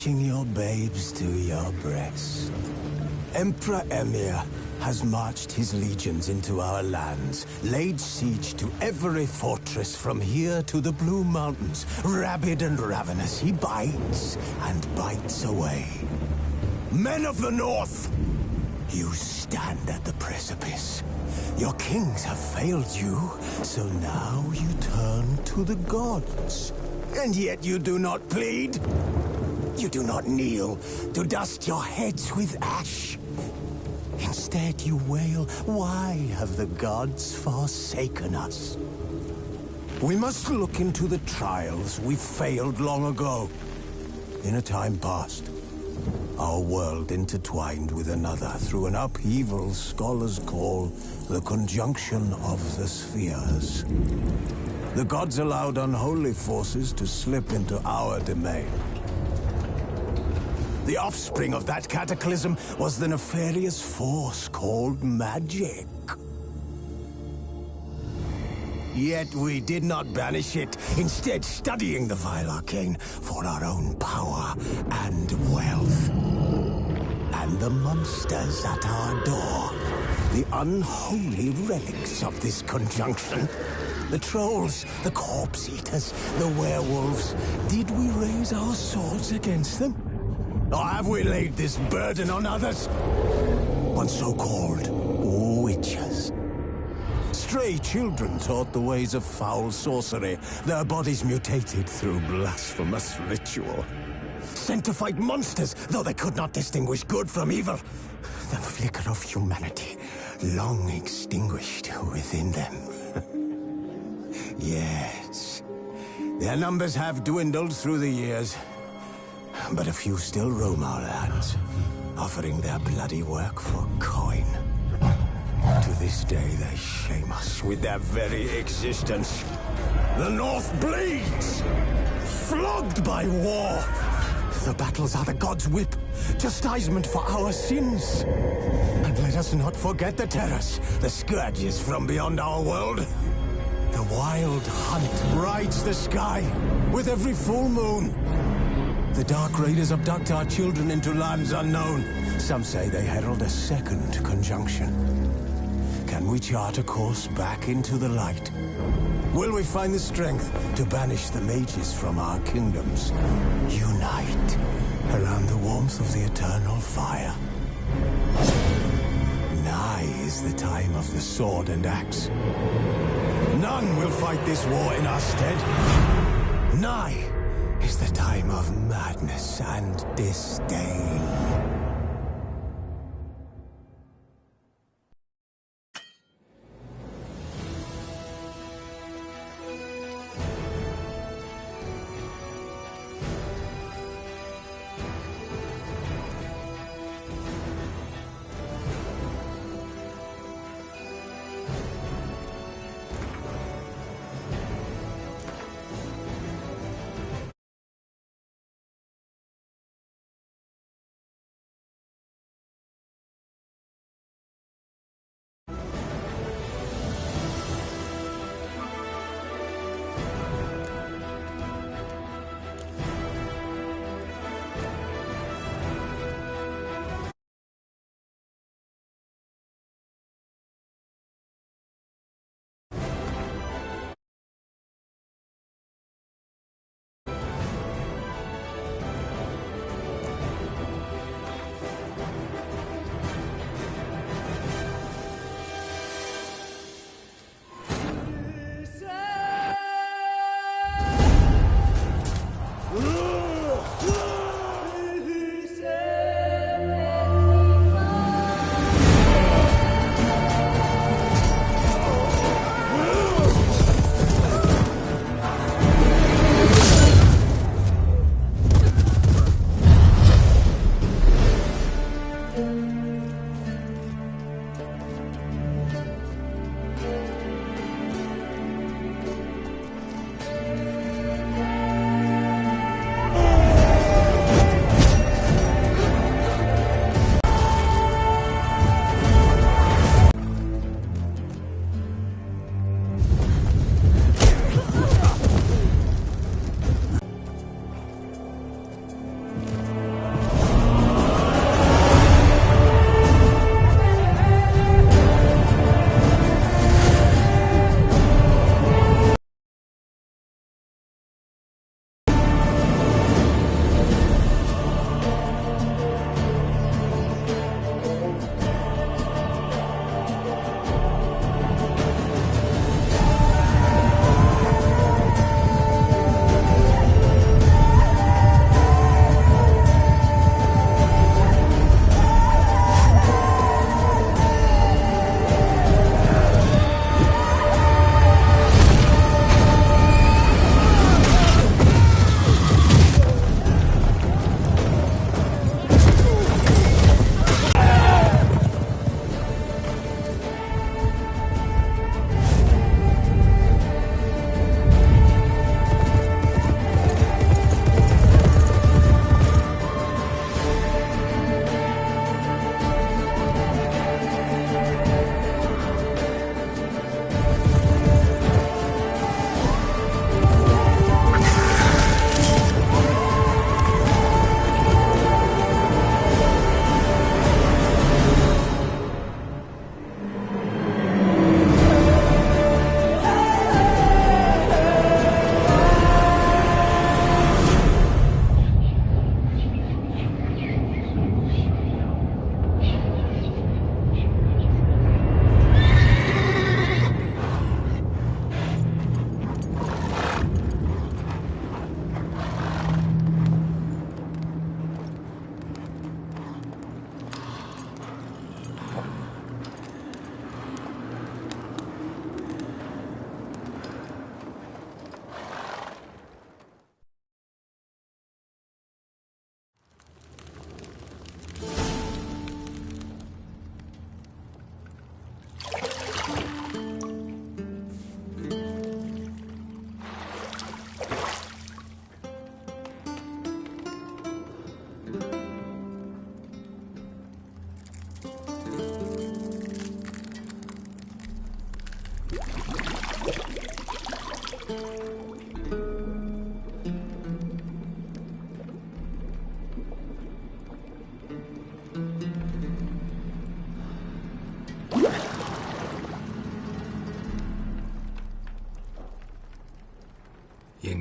Your babes to your breast. Emperor Emir has marched his legions into our lands, laid siege to every fortress from here to the Blue Mountains. Rabid and ravenous, he bites and bites away. Men of the North, you stand at the precipice. Your kings have failed you, so now you turn to the gods. And yet you do not plead. You do not kneel to dust your heads with ash. Instead you wail, why have the gods forsaken us? We must look into the trials we failed long ago. In a time past, our world intertwined with another through an upheaval scholars call the conjunction of the spheres. The gods allowed unholy forces to slip into our domain. The offspring of that cataclysm was the nefarious force called magic. Yet we did not banish it, instead studying the vile arcane for our own power and wealth. And the monsters at our door, the unholy relics of this conjunction. The trolls, the corpse-eaters, the werewolves. Did we raise our swords against them? Or have we laid this burden on others? On so-called witches. Stray children taught the ways of foul sorcery, their bodies mutated through blasphemous ritual. Sent to fight monsters, though they could not distinguish good from evil. The flicker of humanity, long extinguished within them. Yes, their numbers have dwindled through the years. But a few still roam our lands, offering their bloody work for coin. To this day, they shame us with their very existence. The North bleeds, flogged by war. The battles are the gods' whip, chastisement for our sins. And let us not forget the terrors, the scourges from beyond our world. The wild hunt rides the sky with every full moon. The Dark Raiders abduct our children into lands unknown. Some say they herald a second conjunction. Can we chart a course back into the light? Will we find the strength to banish the mages from our kingdoms? Unite around the warmth of the eternal fire. Nigh is the time of the sword and axe. None will fight this war in our stead. Nigh is the time of madness and disdain.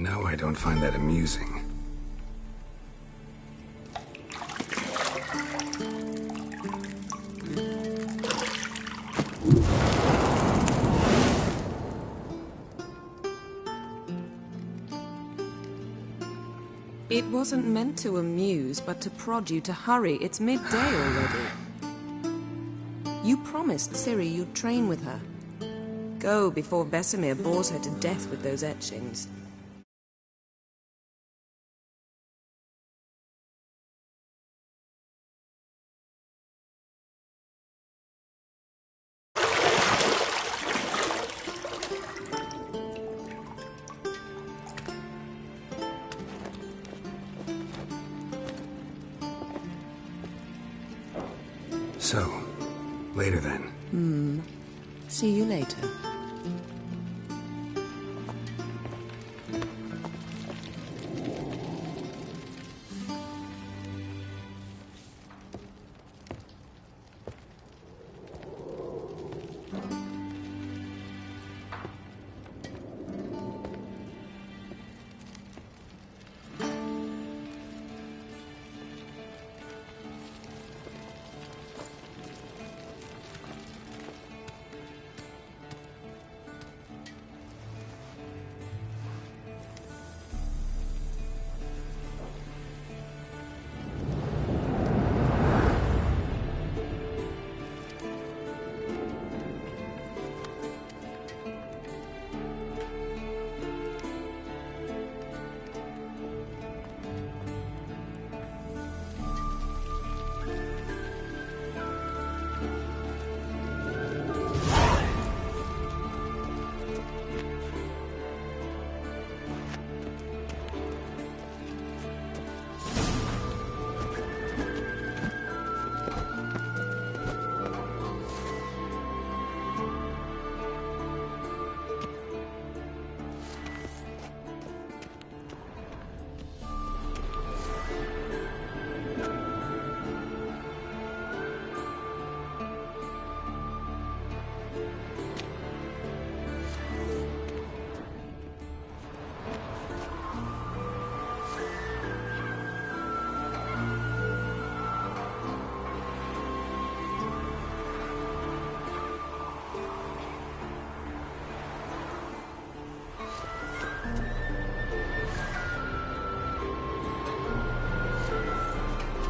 know I don't find that amusing. It wasn't meant to amuse, but to prod you to hurry. It's midday already. You promised Ciri you'd train with her. Go before Vesemir bores her to death with those etchings. So, later then. See you later.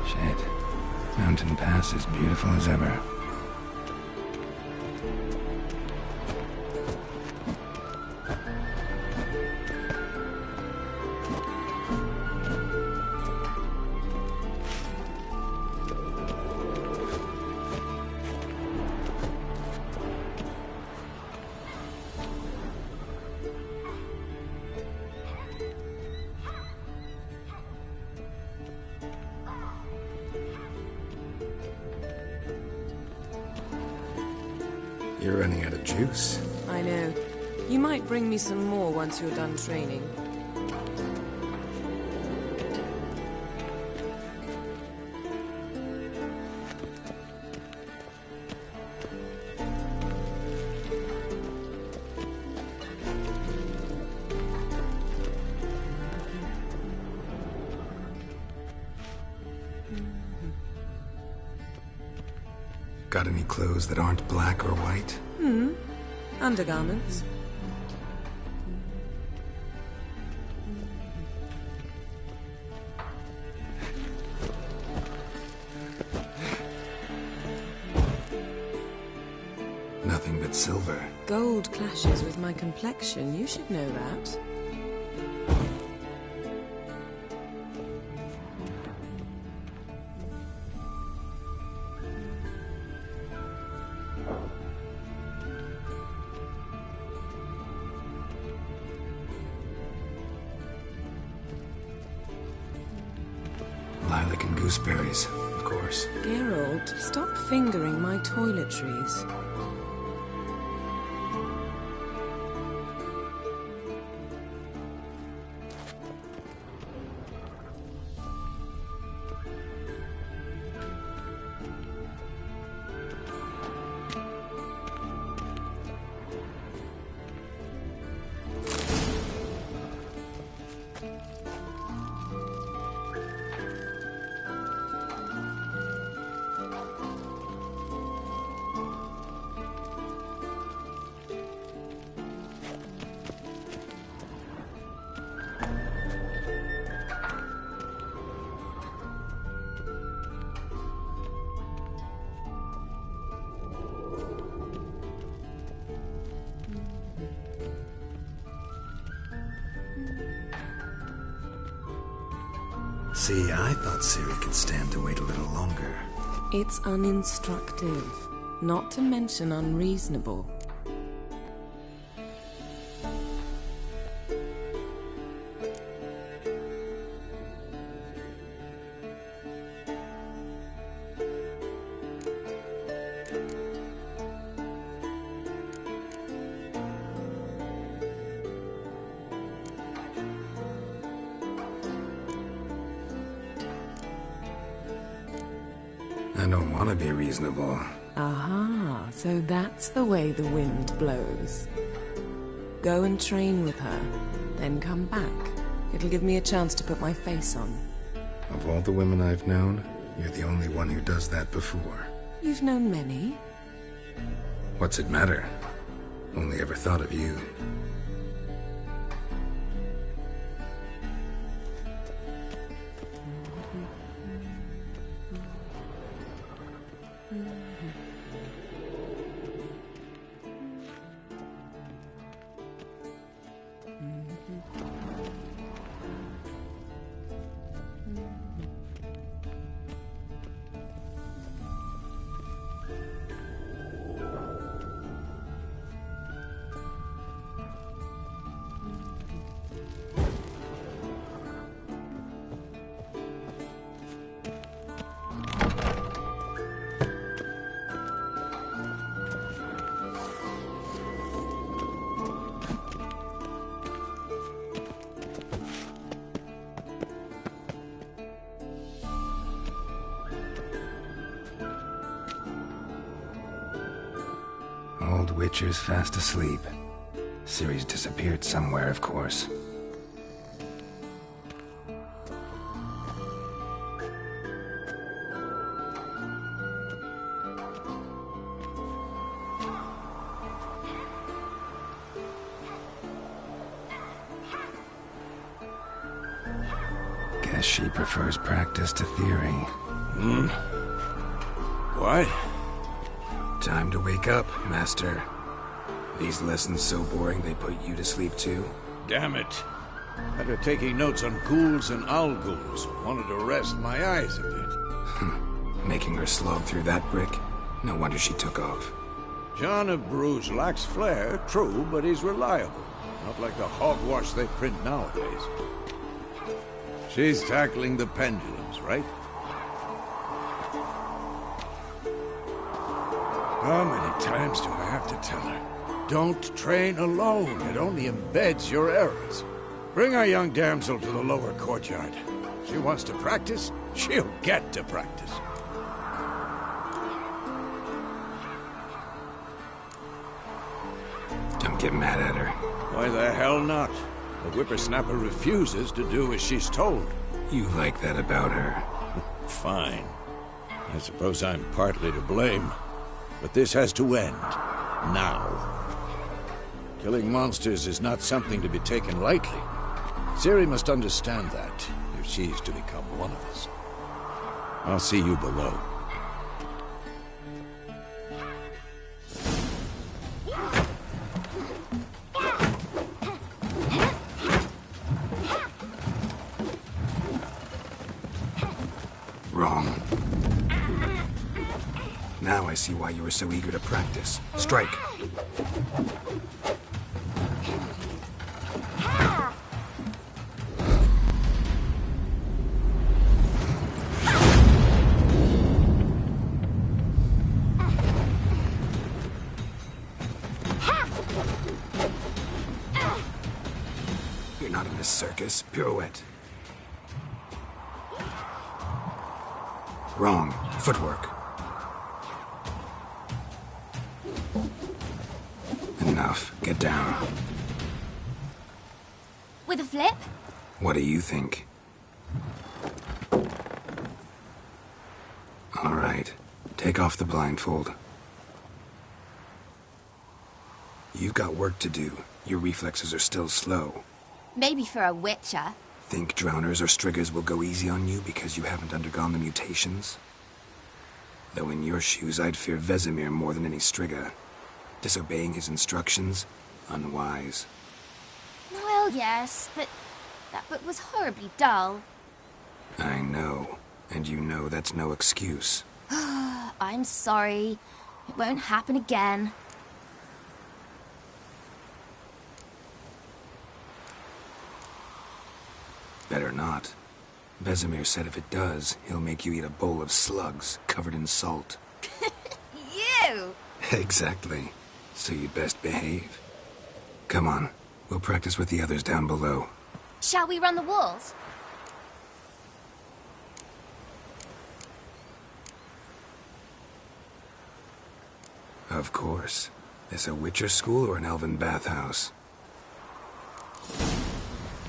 Shit. Mountain Pass is beautiful as ever. You're running out of juice. I know. You might bring me some more once you're done training. Got any clothes that aren't black or white? Undergarments. Nothing but silver. Gold clashes with my complexion. You should know that. Lilac and gooseberries, of course. Geralt, stop fingering my toiletries. See, I thought Ciri could stand to wait a little longer. It's uninstructive, not to mention unreasonable. I don't want to be reasonable. Aha, so that's the way the wind blows. Go and train with her, then come back. It'll give me a chance to put my face on. Of all the women I've known, you're the only one who does that before. You've known many. What's it matter? Only ever thought of you. Old Witcher's fast asleep. Ciri's disappeared somewhere, of course. Guess she prefers practice to theory. What? Time to wake up, Master. These lessons so boring they put you to sleep too? Damn it. After taking notes on ghouls and owl ghouls, wanted to rest my eyes a bit. Making her slog through that brick? No wonder she took off. John of Bruges lacks flair, true, but he's reliable. Not like the hogwash they print nowadays. She's tackling the pendulums, right? How many times do I have to tell her? Don't train alone. It only embeds your errors. Bring our young damsel to the lower courtyard. She wants to practice, she'll get to practice. Don't get mad at her. Why the hell not? The whippersnapper refuses to do as she's told. You like that about her. Fine. I suppose I'm partly to blame. But this has to end. Now. Killing monsters is not something to be taken lightly. Ciri must understand that, if she's to become one of us. I'll see you below. Wrong. Now I see why you were so eager to practice. Strike! You're not in this circus. Pirouette. Wrong. Footwork. Enough. Get down. With a flip? What do you think? All right. Take off the blindfold. You've got work to do. Your reflexes are still slow. Maybe for a witcher. Think drowners or striggers will go easy on you because you haven't undergone the mutations? Though in your shoes, I'd fear Vesemir more than any strigger. Disobeying his instructions? Unwise. Well, yes, but that book was horribly dull. I know. And you know that's no excuse. I'm sorry. It won't happen again. Better not. Vesemir said if it does, he'll make you eat a bowl of slugs covered in salt. You! Exactly. So you'd best behave. Come on. We'll practice with the others down below. Shall we run the walls? Of course. This a Witcher school or an elven bathhouse?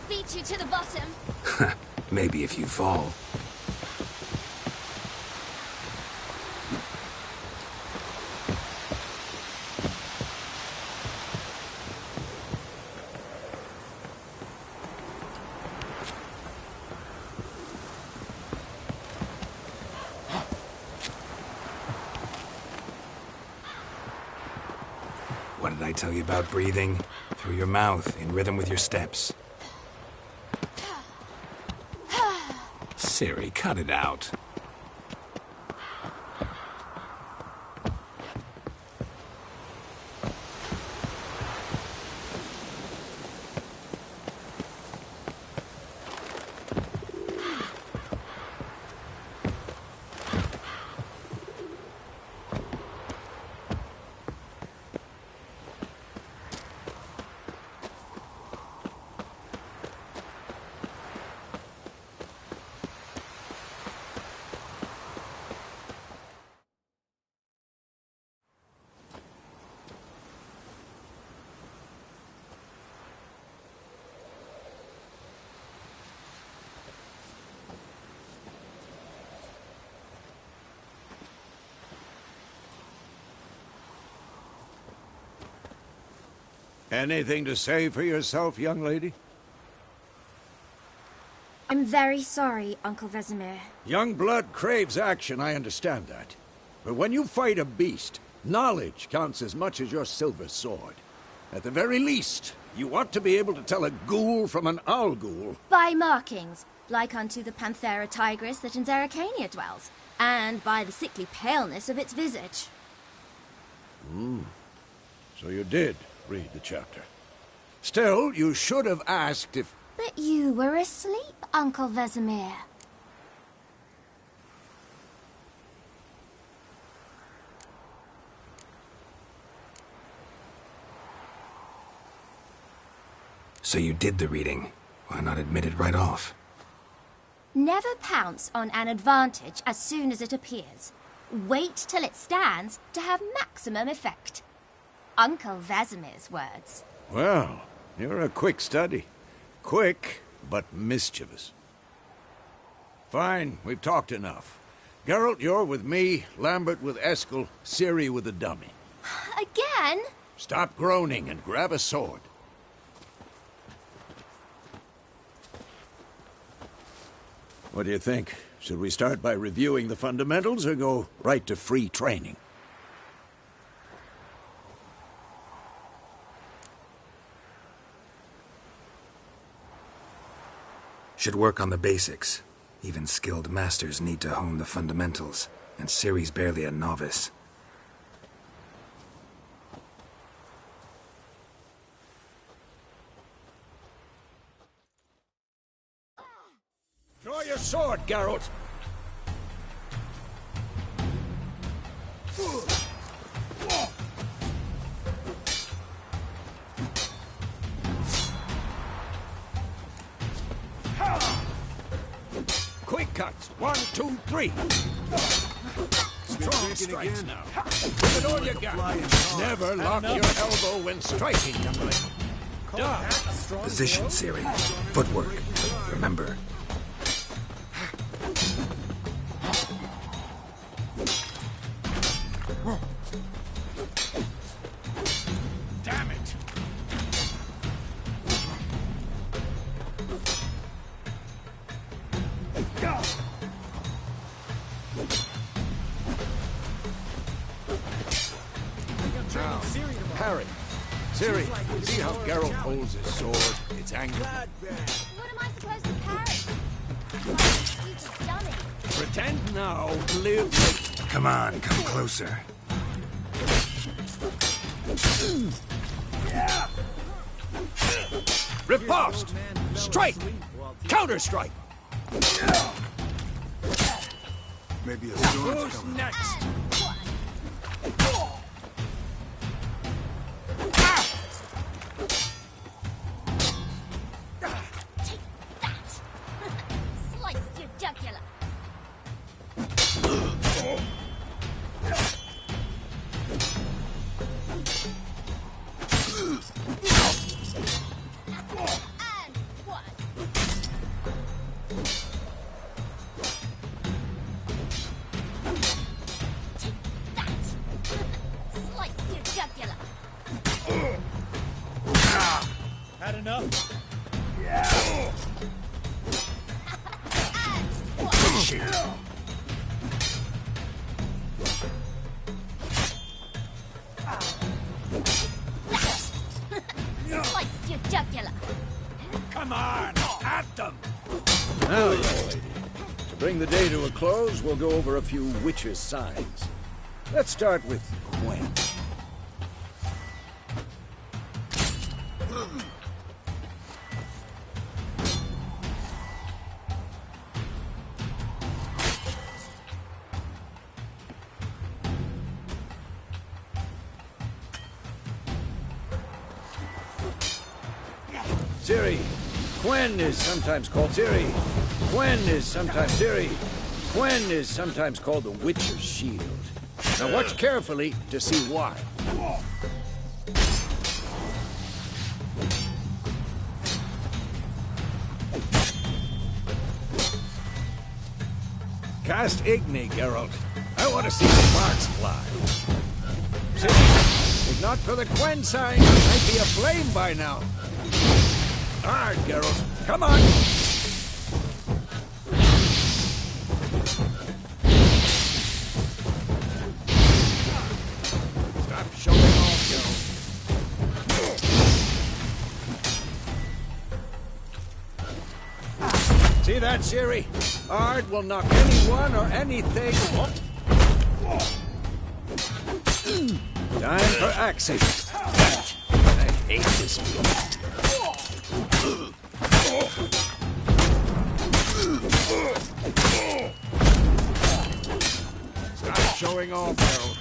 Beat you to the bottom. Maybe if you fall. What did I tell you about breathing? Through your mouth, in rhythm with your steps. Ciri, cut it out. Anything to say for yourself, young lady? I'm very sorry, Uncle Vesemir. Young blood craves action, I understand that. But when you fight a beast, knowledge counts as much as your silver sword. At the very least, you ought to be able to tell a ghoul from an owl ghoul. By markings, like unto the Panthera tigris that in Zeracania dwells, and by the sickly paleness of its visage. So you did read the chapter. Still, you should have asked if... But you were asleep, Uncle Vesemir. So you did the reading. Why not admit it right off? Never pounce on an advantage as soon as it appears. Wait till it stands to have maximum effect. Uncle Vesemir's words. Well, you're a quick study. Quick, but mischievous. Fine, we've talked enough. Geralt, you're with me, Lambert with Eskel, Ciri with the dummy. Again? Stop groaning and grab a sword. What do you think? Should we start by reviewing the fundamentals or go right to free training? Should work on the basics. Even skilled masters need to hone the fundamentals, and Ciri's barely a novice. Draw your sword, Geralt! Quick cuts! 1, 2, 3! Strong strikes now. Give it all you got. Never lock your elbow when striking, youngling. Done. Position, Ciri. Footwork. Remember. Damn it! Parry. Ciri, see how Geralt holds his sword? It's angled. What am I supposed to parry? You Pretend now, live later. Come on, come closer. Riposte! Strike! Counter-strike! Maybe a storm's Who's coming. next? Take that! Sliced your jugular. And one. Take that! Sliced your jugular. Had enough? Sliced your jugular. Come on, at them! Now, young lady, to bring the day to a close, we'll go over a few witches' signs. Let's start with Gwen. Ciri. Gwen is sometimes called Ciri. Gwen is sometimes Ciri. Gwen is sometimes called the Witcher's Shield. Now watch carefully to see why. Cast Igni, Geralt. I want to see the sparks fly. Ciri, if not for the Gwen sign, I'd be aflame by now. Hard, Geralt. Come on! Stop showing off, Geralt. See that, Ciri? Ard will knock anyone or anything. Time for axing. I hate this feeling. Stop showing off, Harold.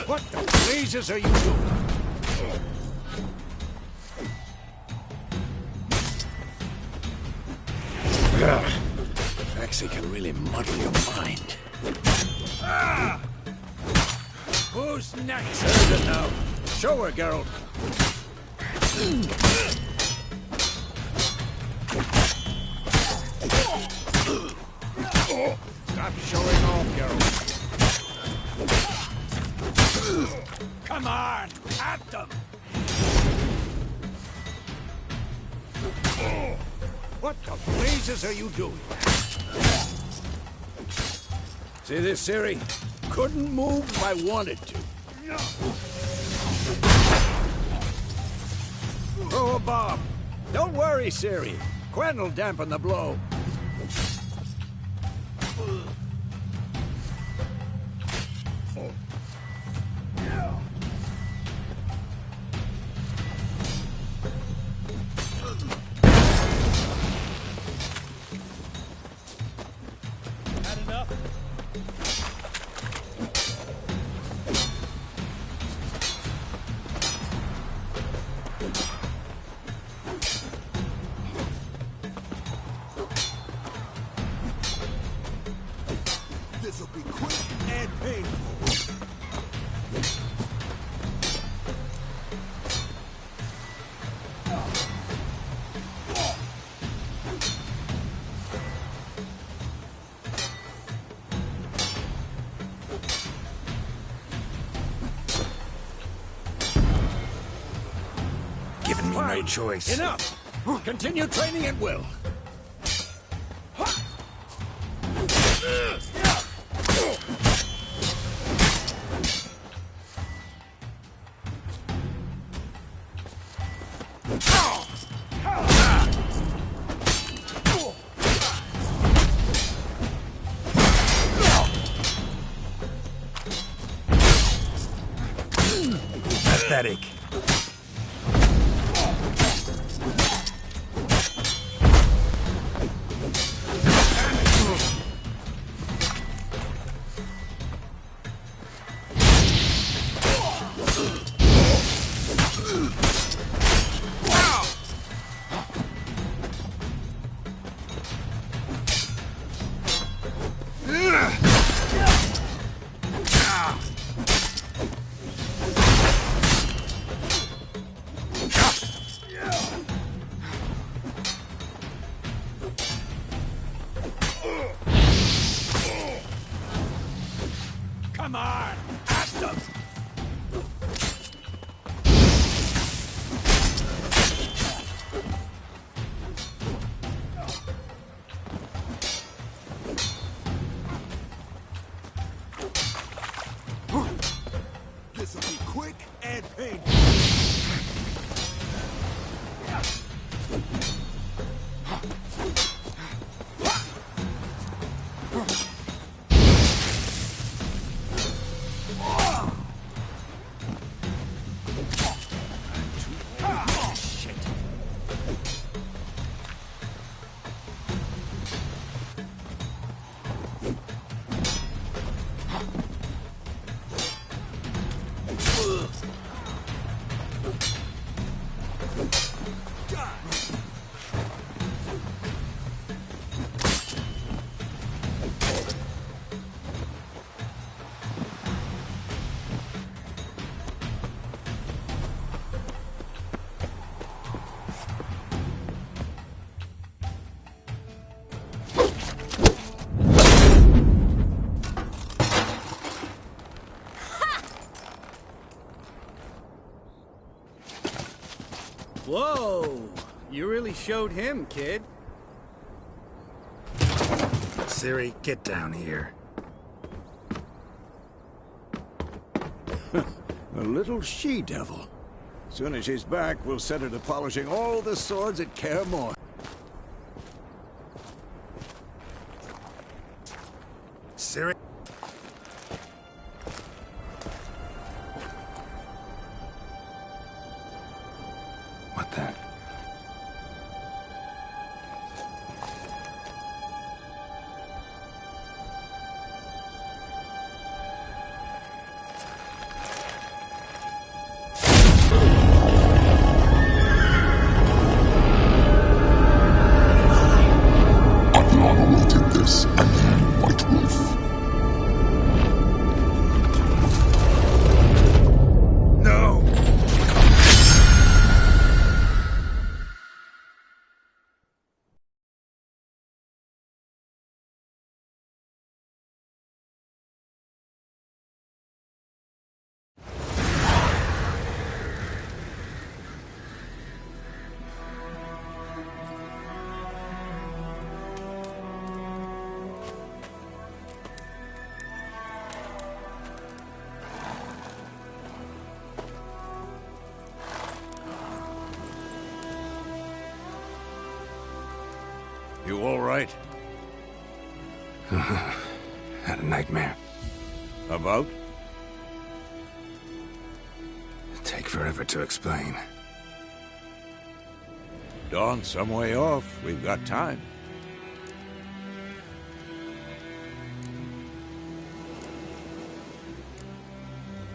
What the blazes are you doing? Axie can really muddle your mind. Ah! Who's next? There's it now. Show her, Geralt. Stop showing off, Geralt. Come on, at them! What the blazes are you doing? See this, Ciri? Couldn't move if I wanted to. Throw a bomb. Don't worry, Ciri. Gwen will dampen the blow. Had enough? This'll be quick and painful. Given me no Fine. choice. Enough! Continue training at will. pathetic. Come on! At them! This'll be quick and painful. Whoa! You really showed him, kid. Ciri, get down here. A little she-devil. Soon as she's back, we'll set her to polishing all the swords at Kaer Morhen. Ciri? What the? I've long awaited this, and you, White Wolf. No! You all right? Had a nightmare. About? Take forever to explain. Dawn's some way off. We've got time.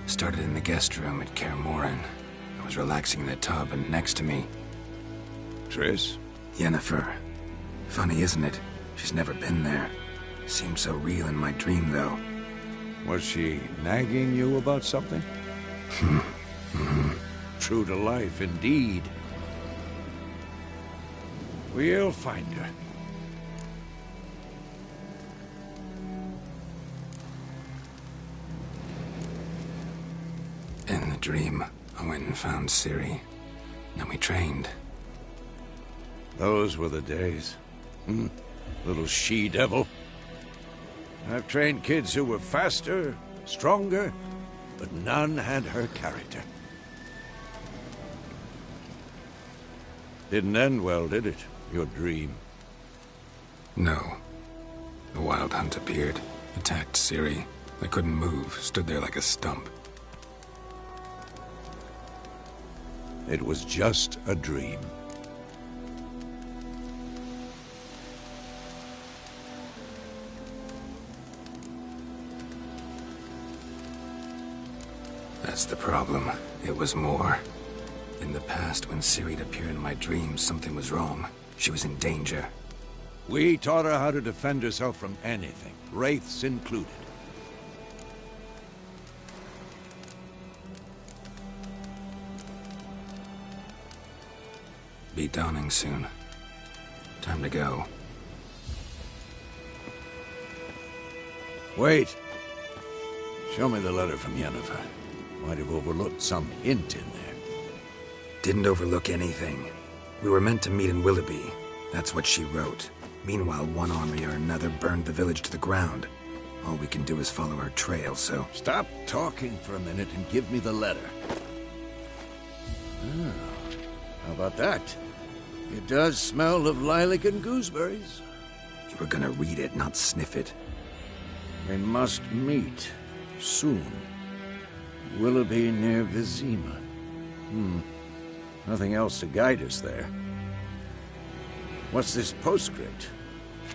Started in the guest room at Kaer Morhen. I was relaxing in the tub, and next to me, Triss? Yennefer. Funny, isn't it? She's never been there. Seemed so real in my dream, though. Was she nagging you about something? True to life, indeed. We'll find her. In the dream, I went and found Ciri. Then we trained. Those were the days. Little she-devil. I've trained kids who were faster, stronger, but none had her character. Didn't end well, did it? Your dream? No. The Wild Hunt appeared, attacked Ciri. I couldn't move, stood there like a stump. It was just a dream. That's the problem. It was more. In the past, when Ciri'd appear in my dreams, something was wrong. She was in danger. We taught her how to defend herself from anything, wraiths included. Be dawning soon. Time to go. Wait. Show me the letter from Yennefer. Might have overlooked some hint in there. Didn't overlook anything. We were meant to meet in Willoughby. That's what she wrote. Meanwhile, one army or another burned the village to the ground. All we can do is follow her trail, so... Stop talking for a minute and give me the letter. Ah, how about that? It does smell of lilac and gooseberries. You were gonna read it, not sniff it. We must meet. Soon. Willoughby near Vizima. Nothing else to guide us there. What's this postscript?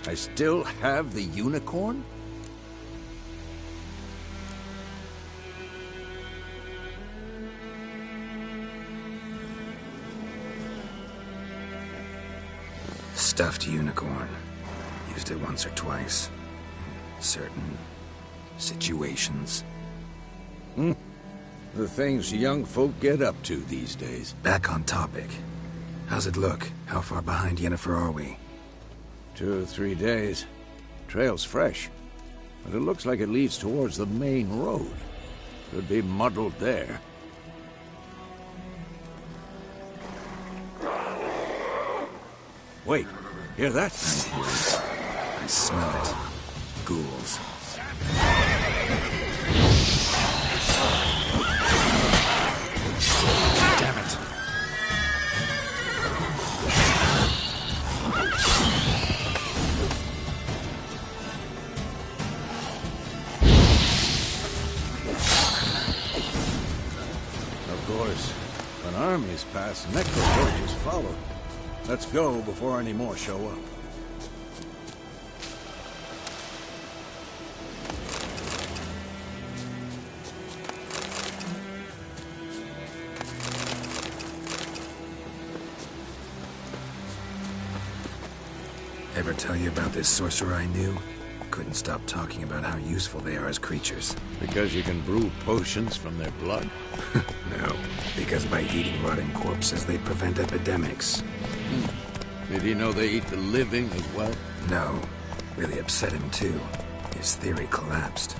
I still have the unicorn? Stuffed unicorn. Used it once or twice. Certain situations. The things young folk get up to these days. Back on topic. How's it look? How far behind Yennefer are we? 2 or 3 days. Trail's fresh, but it looks like it leads towards the main road. Could be muddled there. Wait, hear that? I hear it. I smell it. Ghouls. Damn it. Of course, when armies pass, necrovillages follow. Let's go before any more show up. Ever tell you about this sorcerer I knew? Couldn't stop talking about how useful they are as creatures. Because you can brew potions from their blood? No, because by eating rotting corpses, they prevent epidemics. Did he know they eat the living as well? No, really upset him too. His theory collapsed.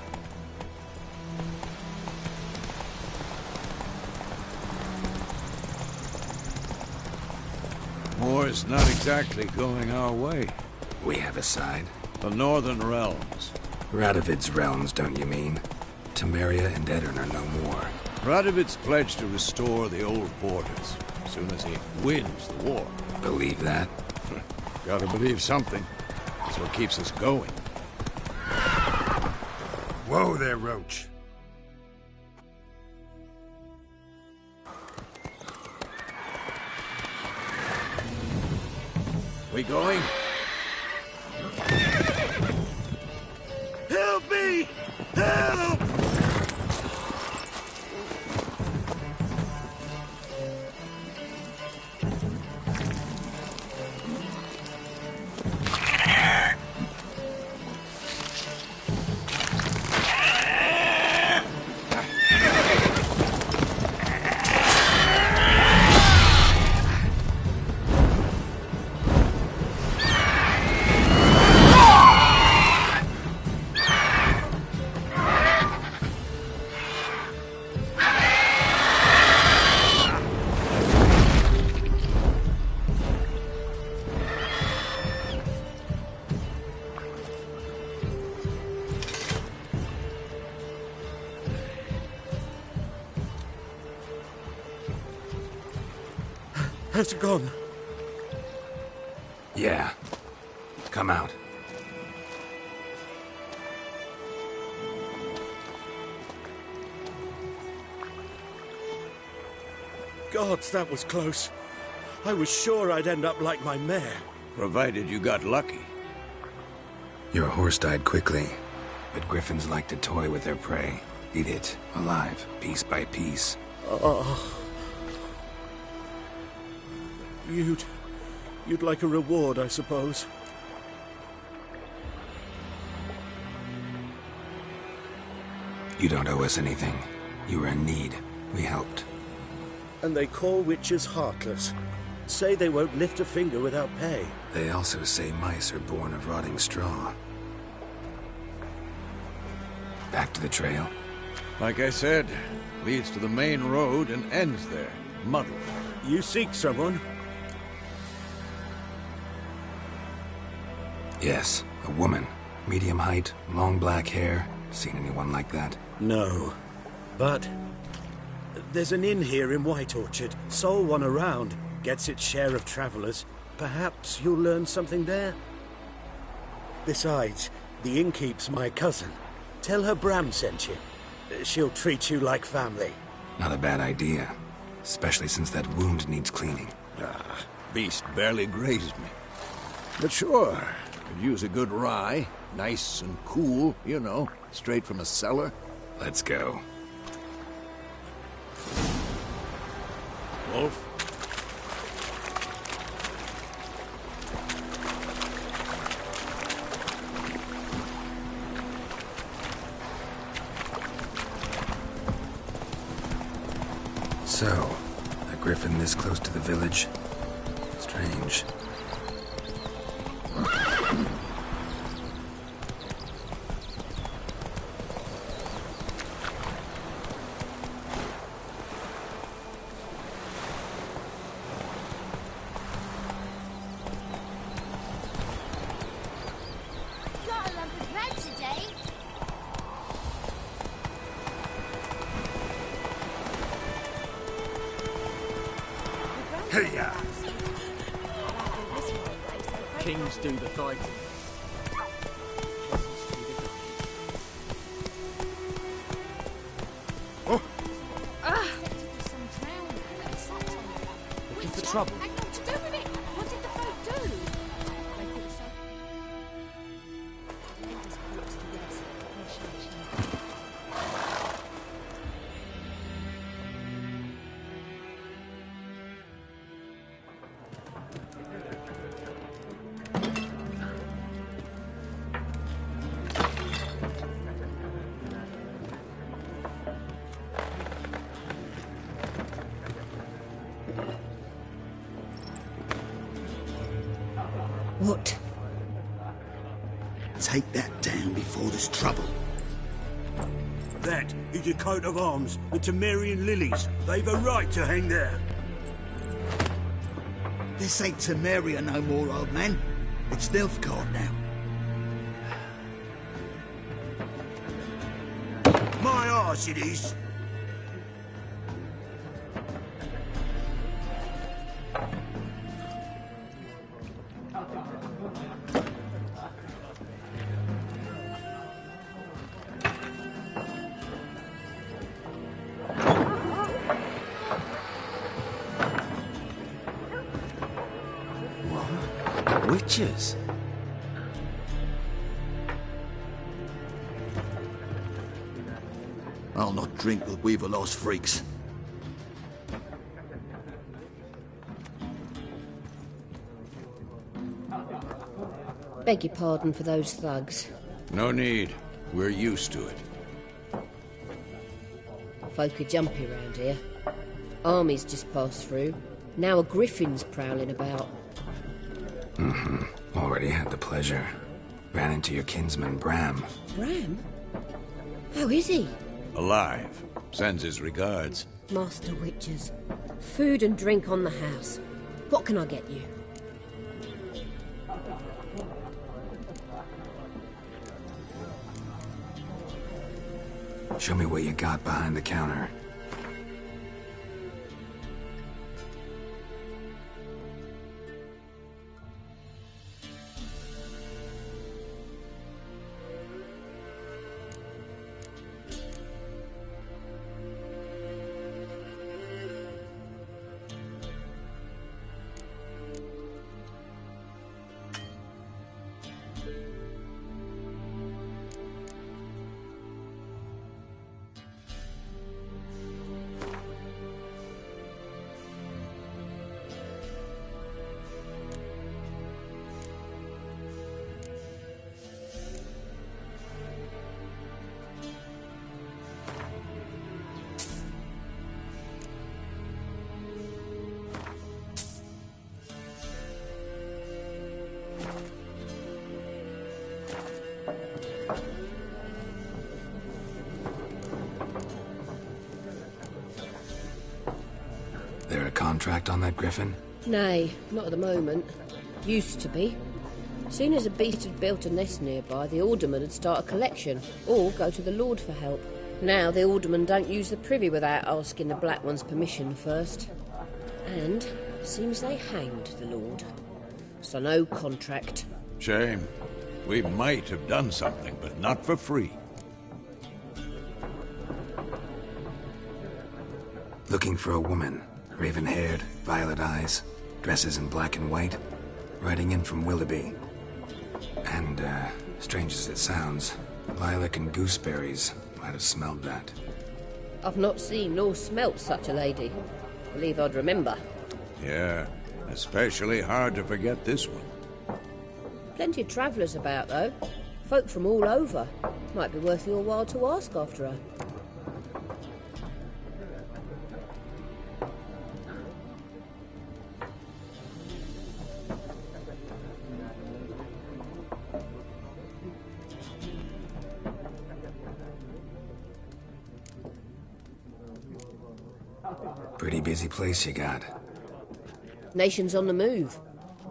War's not exactly going our way. We have a side. The Northern Realms. Radovid's realms, don't you mean? Temeria and Edirn are no more. Radovid's pledged to restore the old borders as soon as he wins the war. Believe that? Gotta believe something. That's what keeps us going. Whoa there, Roach. We going? Help me! Help! Has it gone? Yeah. Come out. Gods, that was close. I was sure I'd end up like my mare. Provided you got lucky. Your horse died quickly, but griffins like to toy with their prey. Eat it, alive, piece by piece. Oh. You'd like a reward, I suppose. You don't owe us anything. You were in need. We helped. And they call witches heartless. Say they won't lift a finger without pay. They also say mice are born of rotting straw. Back to the trail? Like I said, leads to the main road and ends there. Muddled. You seek someone? Yes, a woman. Medium height, long black hair. Seen anyone like that? No. But there's an inn here in White Orchard. Sole one around. Gets its share of travelers. Perhaps you'll learn something there? Besides, the innkeep's my cousin. Tell her Bram sent you. She'll treat you like family. Not a bad idea. Especially since that wound needs cleaning. Ah, beast barely grazed me. But sure, could use a good rye. Nice and cool, you know, straight from a cellar. Let's go. Wolf? So, a griffin this close to the village? Strange. Got a lump of bread today. Hey-ya! Kings do the fighting. Looking for trouble. Hang on to do with it. What did the folk do? What? Take that down before there's trouble. That is a coat of arms, the Temerian lilies. They've a right to hang there. This ain't Temeria no more, old man. It's Nilfgaard now. My arse it is. Witches? I'll not drink with Weaverlaw's freaks. Beg your pardon for those thugs. No need. We're used to it. Folk are jumpy around here. Armies just passed through. Now a griffin's prowling about. Already had the pleasure. Ran into your kinsman, Bram. Bram? How is he? Alive. Sends his regards. Master Witches. Food and drink on the house. What can I get you? Show me what you got behind the counter. contract on that griffin? Nay, not at the moment. Used to be. Soon as a beast had built a nest nearby, the alderman would start a collection, or go to the Lord for help. Now the alderman don't use the privy without asking the Black One's permission first. And seems they hanged the Lord. So no contract. Shame. We might have done something, but not for free. Looking for a woman. Raven-haired, violet eyes, dresses in black and white. Riding in from Willoughby. And, strange as it sounds, lilac and gooseberries might have smelled that. I've not seen nor smelt such a lady. Believe I'd remember. Yeah, especially hard to forget this one. Plenty of travellers about, though. Folk from all over. Might be worth your while to ask after her. Pretty busy place you got. Nations on the move.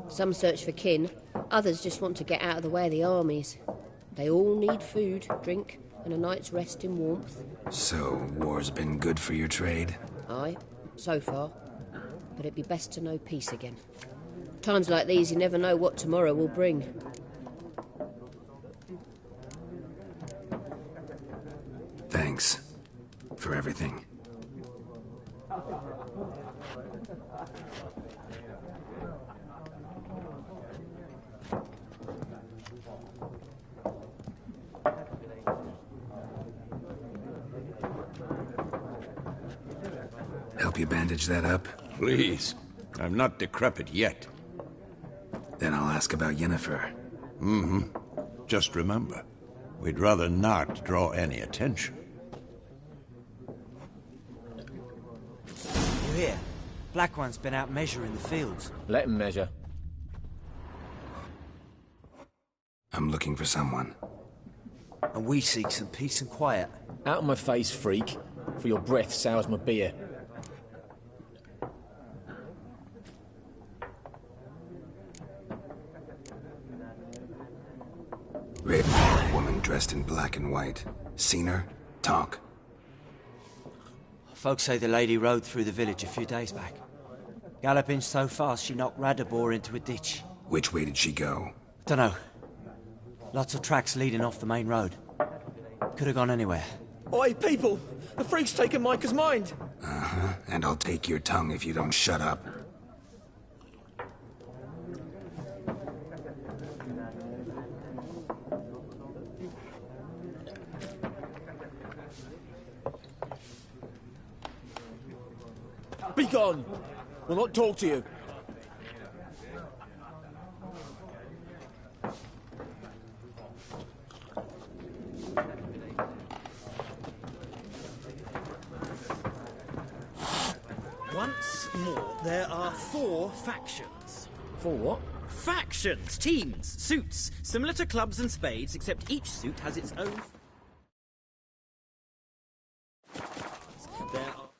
Some search for kin, others just want to get out of the way of the armies. They all need food, drink, and a night's rest in warmth. So, war's been good for your trade? Aye, so far. But it'd be best to know peace again. Times like these, you never know what tomorrow will bring. Thanks. For everything. Help you bandage that up? Please. I'm not decrepit yet. Then I'll ask about Yennefer. Mm-hmm. Just remember, we'd rather not draw any attention. You hear? Black One's been out measuring the fields. Let him measure. I'm looking for someone. And we seek some peace and quiet. Out of my face, freak. For your breath sours my beer. Raven, woman dressed in black and white. Seen her? Talk. Folks say the lady rode through the village a few days back. Galloping so fast she knocked Radabor into a ditch. Which way did she go? Dunno. Lots of tracks leading off the main road. Could have gone anywhere. Oi, people! The freak's taken Micah's mind! Uh-huh. And I'll take your tongue if you don't shut up. Be gone! We'll not talk to you. Once more, there are 4 factions. 4 what? Factions! Teams! Suits! Similar to clubs and spades, except each suit has its own... There are...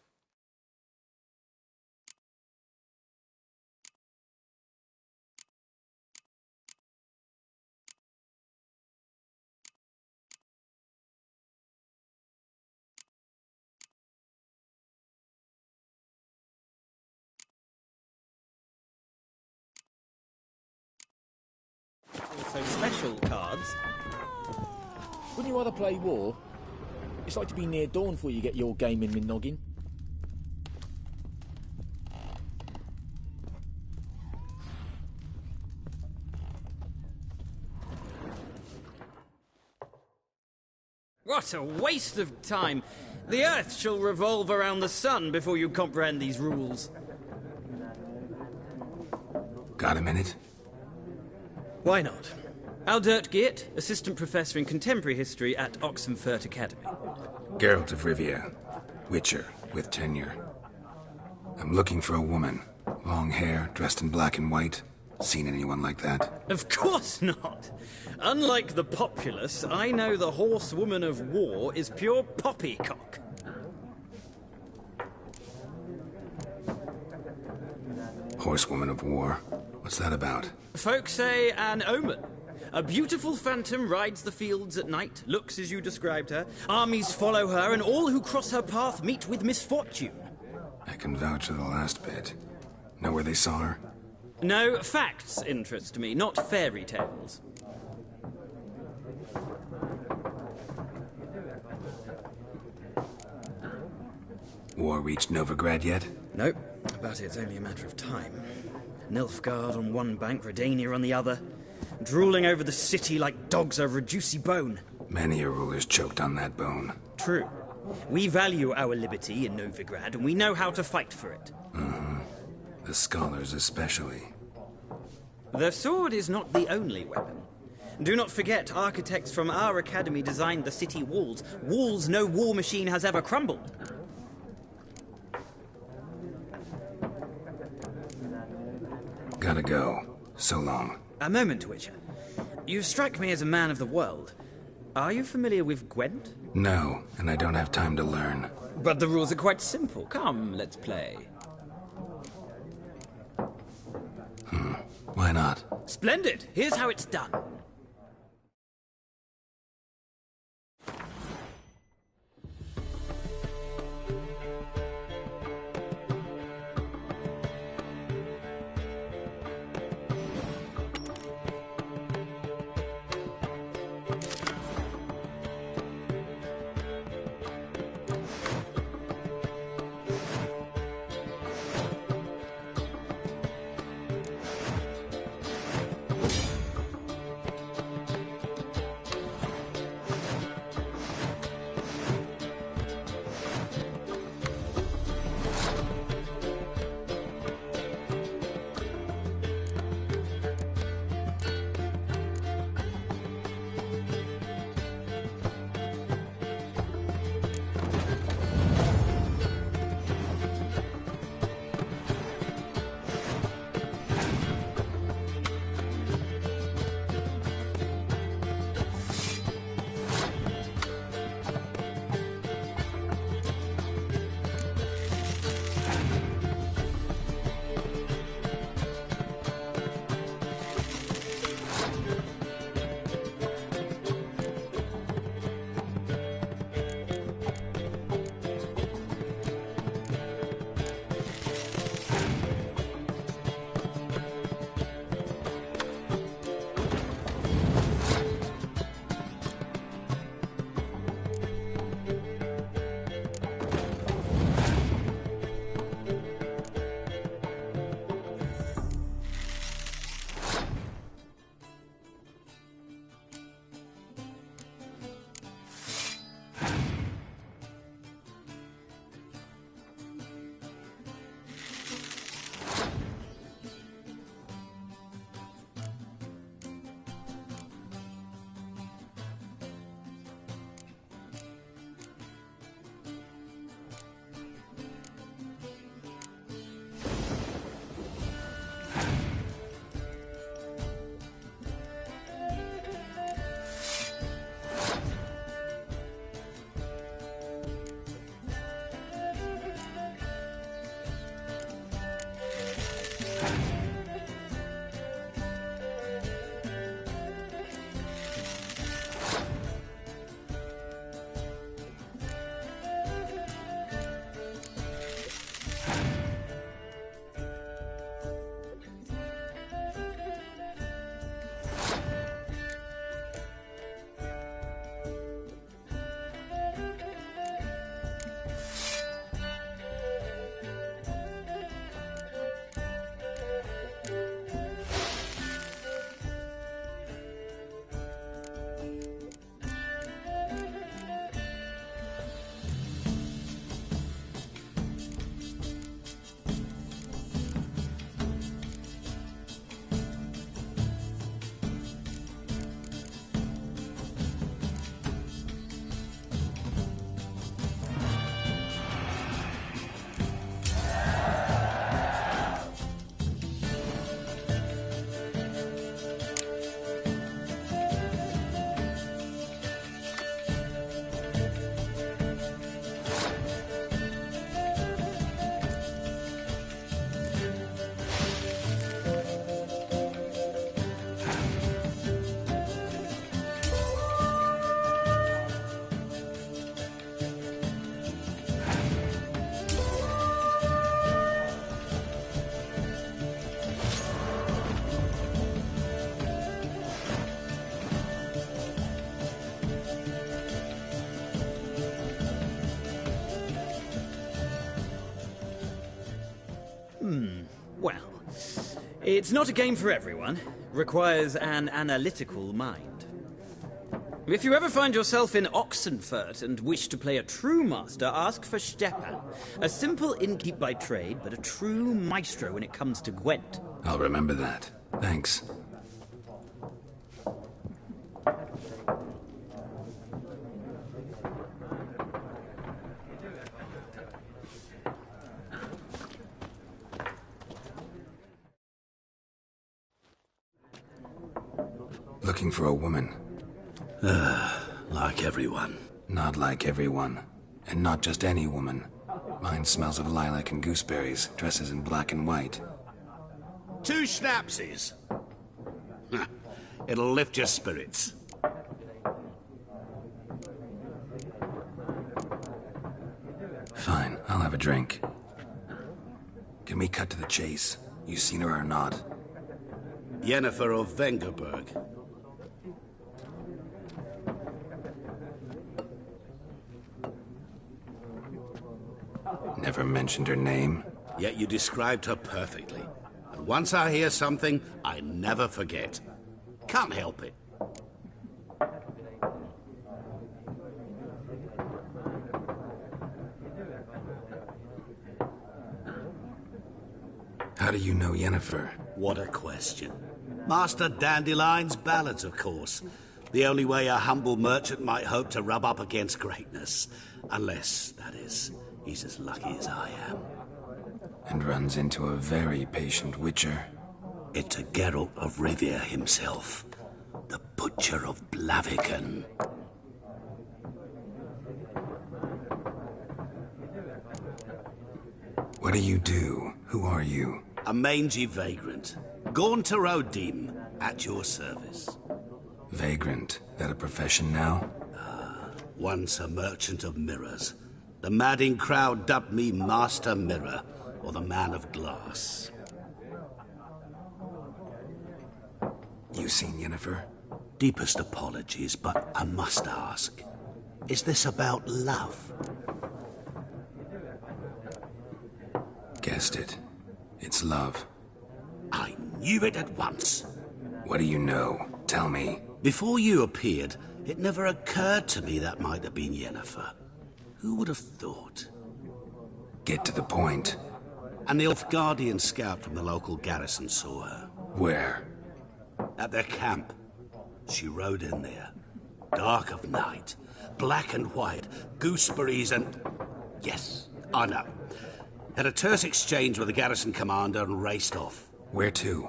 also special cards. Wouldn't you rather play war? It's like to be near dawn before you get your game in noggin. What a waste of time! The Earth shall revolve around the sun before you comprehend these rules. Got a minute? Why not? Aldert Geert, Assistant Professor in Contemporary History at Oxenfurt Academy. Geralt of Rivia. Witcher, with tenure. I'm looking for a woman. Long hair, dressed in black and white. Seen anyone like that? Of course not! Unlike the populace, I know the horsewoman of war is pure poppycock. Horsewoman of War. What's that about? Folk say an omen. A beautiful phantom rides the fields at night, looks as you described her. Armies follow her, and all who cross her path meet with misfortune. I can vouch for the last bit. Know where they saw her? No, facts interest me, not fairy tales. War reached Novigrad yet? Nope, but it's only a matter of time. Nilfgaard on one bank, Redania on the other, drooling over the city like dogs over a juicy bone. Many a ruler's choked on that bone. True. We value our liberty in Novigrad, and we know how to fight for it. The scholars especially. The sword is not the only weapon. Do not forget, architects from our academy designed the city walls. Walls no war machine has ever crumbled. Gotta go. So long. A moment, Witcher. You strike me as a man of the world. Are you familiar with Gwent? No, and I don't have time to learn. But the rules are quite simple. Come, let's play. Why not? Splendid! Here's how it's done. It's not a game for everyone. Requires an analytical mind. If you ever find yourself in Oxenfurt and wish to play a true master, ask for Stepan. A simple innkeep by trade, but a true maestro when it comes to Gwent. I'll remember that. Thanks. Looking for a woman. Like everyone. Not like everyone. And not just any woman. Mine smells of lilac and gooseberries, dresses in black and white. 2 schnapsies. It'll lift your spirits. Fine, I'll have a drink. Can we cut to the chase? You seen her or not? Yennefer of Vengerberg. Never mentioned her name. Yet you described her perfectly. And once I hear something, I never forget. Can't help it. How do you know Yennefer? What a question. Master Dandelion's ballads, of course. The only way a humble merchant might hope to rub up against greatness. Unless, that is, he's as lucky as I am. And runs into a very patient witcher. It's a Geralt of Rivia himself. The Butcher of Blaviken. What do you do? Who are you? A mangy vagrant. Gaunter Odim, at your service. Vagrant. That a profession now? Once a merchant of mirrors. The madding crowd dubbed me Master Mirror, or the Man of Glass. You seen Yennefer? Deepest apologies, but I must ask. Is this about love? Guessed it. It's love. I knew it at once. What do you know? Tell me. Before you appeared, it never occurred to me that might have been Yennefer. Who would have thought? Get to the point. An Nilfgaardian scout from the local garrison saw her. Where? At their camp. She rode in there. Dark of night. Black and white. Gooseberries and... Yes, I know. Had a terse exchange with the garrison commander and raced off. Where to?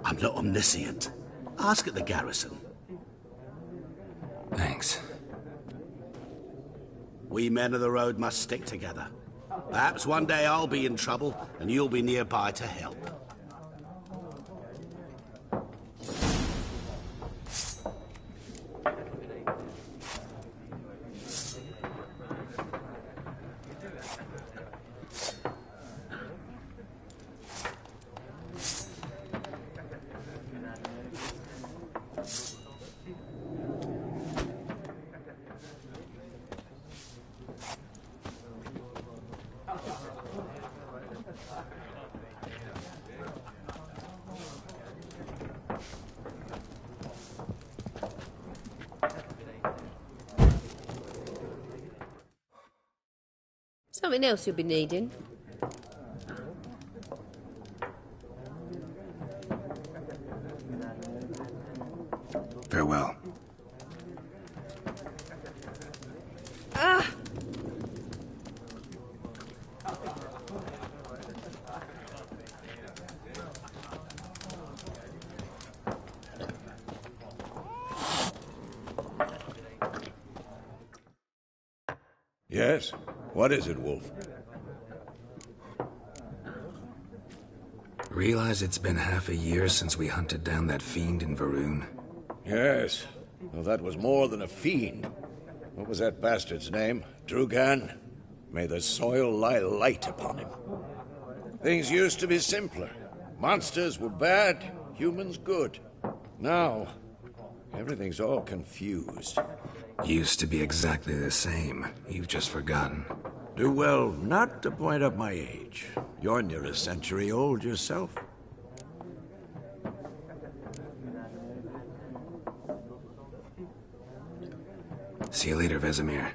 I'm not omniscient. Ask at the garrison. Thanks. We men of the road must stick together. Perhaps one day I'll be in trouble and you'll be nearby to help. Something else you'll be needing. Farewell. Ah! Yes? What is it, Wolf? Realize it's been half a year since we hunted down that fiend in Varun? Yes. Well, that was more than a fiend. What was that bastard's name? Drugan? May the soil lie light upon him. Things used to be simpler. Monsters were bad, humans good. Now, everything's all confused. Used to be exactly the same. You've just forgotten. Do well not to point up my age. You're near a century old yourself. See you later, Vesemir.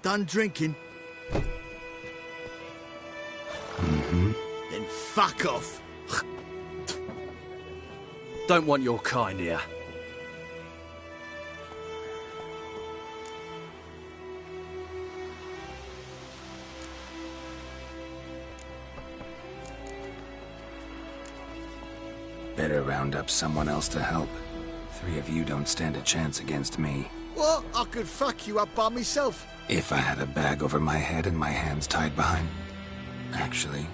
Done drinking? Mm-hmm. Then fuck off. Don't want your kind here. Better round up someone else to help. 3 of you don't stand a chance against me. What? I could fuck you up by myself. If I had a bag over my head and my hands tied behind... Actually,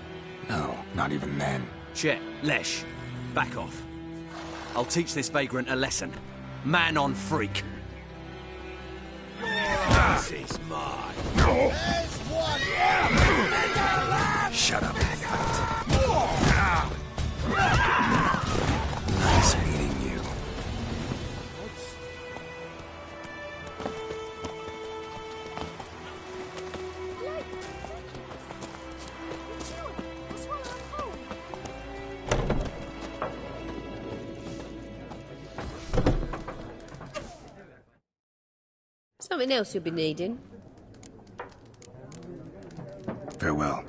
no, not even then. Chet, Lesh, back off. I'll teach this vagrant a lesson. Man on freak. This is mine. There's one. Shut up, Agatha. Nice meeting you. Something else you'll be needing. Farewell.